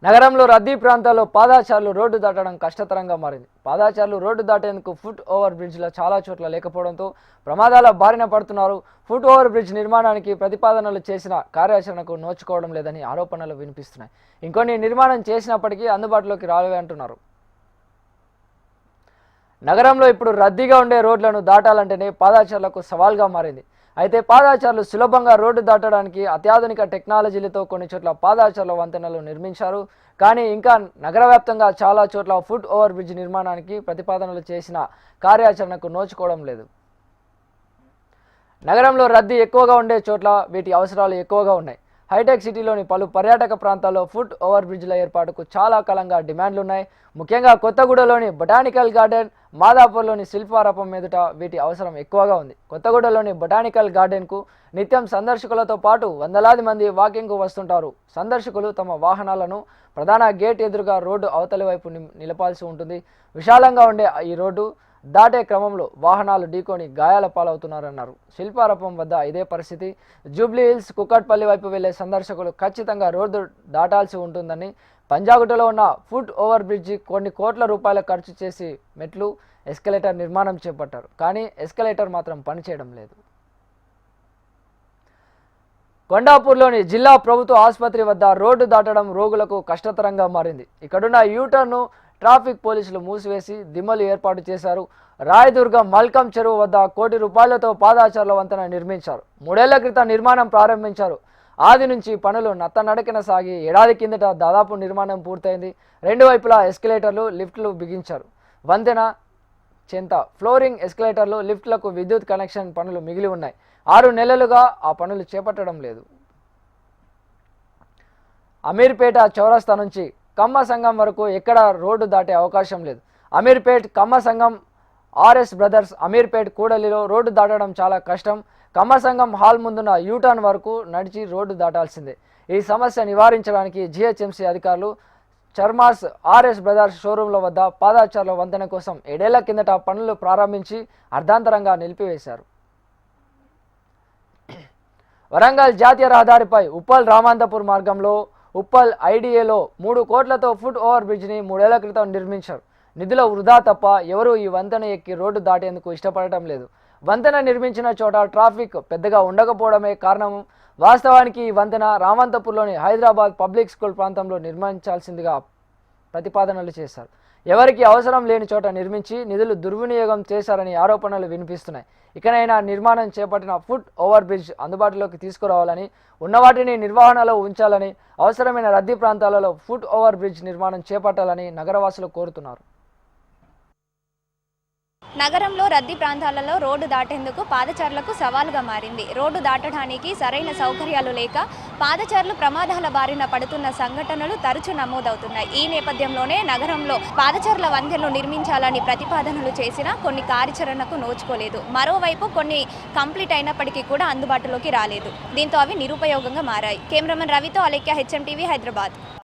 నగరంలో రద్దీ ప్రాంతాల్లో పాదచారులు రోడ్డు దాటడం కష్టతరంగా మారింది. పాదచారులు రోడ్డు దాటేందుకు ఫుట్ ఓవర్ బ్రిడ్జ్ల చాలా చోట్ల లేకపోవడంతో ప్రమాదాల బారిన పడుతున్నారు. ఫుట్ ఓవర్ బ్రిడ్జ్ నిర్మాణానికి ప్రతిపాదనలు చేసిన కార్యాచరణకు నోచుకోవడం లేదని ఆరోపణలు వినిపిస్తున్నాయి. ఇంకొన్ని నిర్మాణం చేసినప్పటికీ అందుబాటులోకి రాలేవే అంటున్నారు. నగరంలో ఇప్పుడు రద్దీగా ఉండే రోడ్లను దాటాలంటేనే పాదచారులకు సవాల్గా మారింది. అయితే పాదచారులు సులభంగా రోడ్డు దాటడానికి అత్యాధునిక టెక్నాలజీలతో కొన్ని చోట్ల పాదచారుల వంతెనలు నిర్మించారు. కానీ ఇంకా నగర వ్యాప్తంగా చాలా చోట్ల ఫుట్ ఓవర్ బ్రిడ్జ్ నిర్మాణానికి ప్రతిపాదనలు చేసిన కార్యాచరణకు నోచుకోవడం లేదు. నగరంలో రద్దీ ఎక్కువగా ఉండే చోట్ల వీటి అవసరాలు ఎక్కువగా ఉన్నాయి. హైటెక్ సిటీలోని పలు పర్యాటక ప్రాంతాల్లో ఫుట్ ఓవర్ బ్రిడ్జ్ల ఏర్పాటుకు చాలా కాలంగా డిమాండ్లున్నాయి. ముఖ్యంగా కొత్తగూడలోని బొటానికల్ గార్డెన్, మాదాపూర్లోని శిల్పారపం మీదుట వీటి అవసరం ఎక్కువగా ఉంది. కొత్తగూడలోని బొటానికల్ గార్డెన్కు నిత్యం సందర్శకులతో పాటు వందలాది మంది వాకింగ్కు వస్తుంటారు. సందర్శకులు తమ వాహనాలను ప్రధాన గేట్ ఎదురుగా రోడ్డు అవతలి వైపు నిలపాల్సి ఉంటుంది. విశాలంగా ఉండే ఈ రోడ్డు దాటే క్రమంలో వాహనాలు ఢీకొని గాయాల పాలవుతున్నారన్నారు. శిల్పారపం వద్ద ఇదే పరిస్థితి. జూబ్లీ హిల్స్, కుక్కట్పల్లి వైపు వెళ్లే సందర్శకులు ఖచ్చితంగా రోడ్డు దాటాల్సి ఉంటుందని, పంజాగుట్టలో ఉన్న ఫుట్ ఓవర్ బ్రిడ్జి కొన్ని కోట్ల రూపాయల ఖర్చు చేసి మెట్లు, ఎస్కలేటర్ నిర్మాణం చేపట్టారు. కానీ ఎస్కలేటర్ మాత్రం పనిచేయడం లేదు. కొండాపూర్లోని జిల్లా ప్రభుత్వ ఆసుపత్రి వద్ద రోడ్డు దాటడం రోగులకు కష్టతరంగా మారింది. ఇక్కడున్న యూటర్ను ట్రాఫిక్ పోలీసులు మూసివేసి దిమ్మలు ఏర్పాటు చేశారు. రాయదుర్గం మల్కం చెరువు వద్ద కోటి రూపాయలతో పాదచారుల వంతెన నిర్మించారు. 3 ఏళ్ల క్రితం నిర్మాణం ప్రారంభించారు. ఆది నుంచి పనులు నత్తనడకిన సాగి ఏడాది కిందట దాదాపు నిర్మాణం పూర్తయింది. 2 వైపులా ఎస్కలేటర్లు, లిఫ్ట్లు బిగించారు. వంతెన చెంత ఫ్లోరింగ్, ఎస్కలేటర్లు, లిఫ్ట్లకు విద్యుత్ కనెక్షన్ పనులు మిగిలి ఉన్నాయి. 6 నెలలుగా ఆ పనులు చేపట్టడం లేదు. అమీర్పేట చౌరస్తా నుంచి కమ్మ సంఘం వరకు ఎక్కడ రోడ్డు దాటే అవకాశం లేదు. అమీర్పేట్ కమ్మ సంఘం, ఆర్ఎస్ బ్రదర్స్ అమీర్పేట్ కూడలిలో రోడ్డు దాటడం చాలా కష్టం. కమ్మ సంఘం హాల్ ముందున్న యూటర్న్ వరకు నడిచి రోడ్డు దాటాల్సిందే. ఈ సమస్య నివారించడానికి జిహెచ్ఎంసీ అధికారులు చర్మాస్ ఆర్ఎస్ బ్రదర్స్ షోరూంల వద్ద పాదచారుల వంతెన కోసం 7 ఏళ్ల కిందట పనులు ప్రారంభించి అర్ధాంతరంగా నిలిపివేశారు. వరంగల్ జాతీయ రహదారిపై ఉప్పల్ రామాంతపూర్ మార్గంలో ఉప్పల్ ఐడిఏలో 3 కోట్లతో ఫుట్ ఓవర్ బ్రిడ్జ్ని 3 ఏళ్ల క్రితం నిర్మించారు. నిధుల వృధా తప్ప ఎవరూ ఈ వంతెన ఎక్కి రోడ్డు దాటేందుకు ఇష్టపడటం లేదు. వంతెన నిర్మించిన చోట ట్రాఫిక్ పెద్దగా ఉండకపోవడమే కారణం. వాస్తవానికి ఈ వంతెన రామంతపూర్లోని హైదరాబాద్ పబ్లిక్ స్కూల్ ప్రాంతంలో నిర్మించాల్సిందిగా ప్రతిపాదనలు చేశారు. ఎవరికి అవసరం లేని చోట నిర్మించి నిధులు దుర్వినియోగం చేశారని ఆరోపణలు వినిపిస్తున్నాయి. ఇకనైనా నిర్మాణం చేపట్టిన ఫుట్ ఓవర్ బ్రిడ్జ్ అందుబాటులోకి తీసుకురావాలని, ఉన్నవాటిని నిర్వహణలో ఉంచాలని, అవసరమైన రద్దీ ప్రాంతాలలో ఫుట్ ఓవర్ బ్రిడ్జ్ నిర్మాణం చేపట్టాలని నగరవాసులు కోరుతున్నారు. నగరంలో రద్దీ ప్రాంతాలలో రోడ్డు దాటేందుకు పాదచారులకు సవాలుగా మారింది. రోడ్డు దాటడానికి సరైన సౌకర్యాలు లేక పాదచారులు ప్రమాదాల బారిన పడుతున్న సంఘటనలు తరచూ నమోదవుతున్నాయి. ఈ నేపథ్యంలోనే నగరంలో పాదచారుల వంతెనలు నిర్మించాలని ప్రతిపాదనలు చేసినా కొన్ని కార్యాచరణకు నోచుకోలేదు. మరోవైపు కొన్ని కంప్లీట్ అయినప్పటికీ కూడా అందుబాటులోకి రాలేదు. దీంతో అవి నిరుపయోగంగా మారాయి. కెమెరామెన్ రవితో అలేఖ్య, హెచ్ఎం టీవీ, హైదరాబాద్.